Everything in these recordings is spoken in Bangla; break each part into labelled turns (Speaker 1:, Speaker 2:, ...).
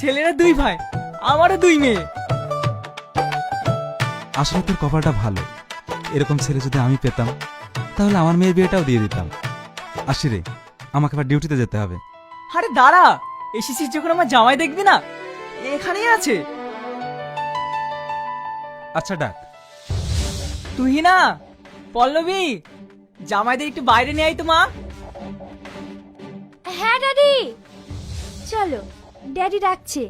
Speaker 1: ছেলেরা দুই ভাই, আমারও দুই মেয়ে।
Speaker 2: আসলে তোর কপালটা ভালো, এরকম ছেলে যদি আমি পেতাম তাহলে আমার মেয়ের বিয়েটাও দিয়ে দিতাম। আসি রে, আমাকে আবার ডিউটিতে যেতে হবে।
Speaker 1: আরে দাঁড়া, এসেছিস যখন আমার জামাই দেখবি না, এখানেই আছে।
Speaker 2: আচ্ছা ডাক।
Speaker 1: তুই না পল্লবী, জামাইদের একটু বাইরে নিয়ে আয় তো মা।
Speaker 3: হ্যাঁ ড্যাডি, চলো, ড্যাডি ডাকছে।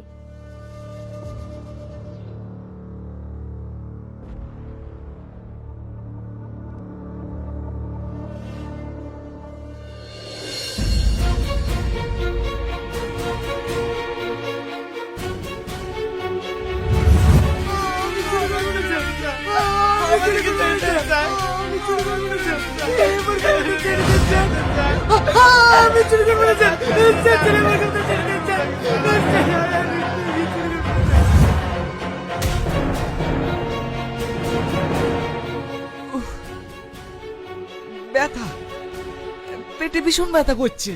Speaker 1: ব্যথা, পেটে ভীষণ ব্যথা করছে।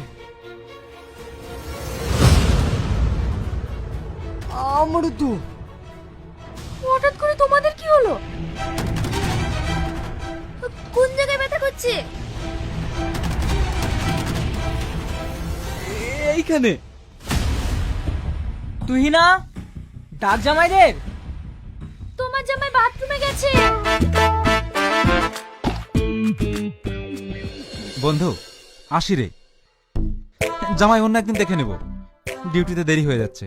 Speaker 1: আমারও তো।
Speaker 3: হঠাৎ করে তোমাদের কি হলো? কোন জায়গায় ব্যথা করছে?
Speaker 1: এইখানে। তুই না ডাক জামাইদের।
Speaker 3: তোমার জামাই বাথরুমে গেছে।
Speaker 2: বন্ধু আসি রে, জামাই অন্য একদিন দেখে নেব, ডিউটিতে দেরি হয়ে যাচ্ছে।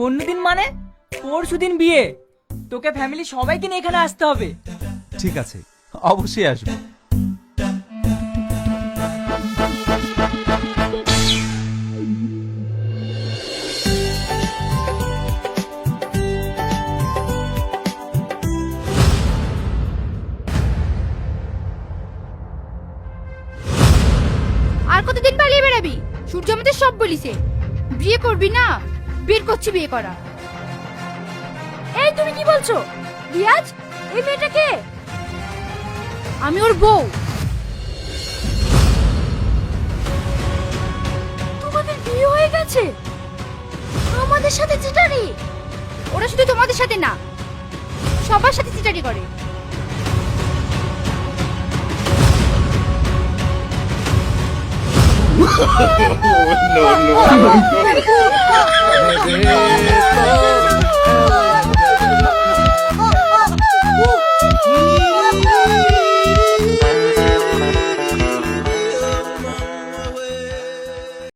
Speaker 1: অন্যদিন মানে? পরশুদিন বিয়ে, তোকে ফ্যামিলি সবাইকে নিয়ে এখানে আসতে হবে।
Speaker 2: ঠিক আছে, অবশ্যই আসবো।
Speaker 3: আর কতদিন পালিয়ে বেড়াবি? সূর্য আমাদের সব বলিছে, বিয়ে করবি না, বের করছি বিয়ে করা। এই তুমি কি বলছো? রিয়াজ, এই মেয়েটা কে? আমি ওর বউ। তোমাদের বিয়ে হয়ে গেছে? আমাদের সাথে চিটারি? ওরা শুধু তোমাদের সাথে না, সবার সাথে চিটারি করে।
Speaker 4: no, no.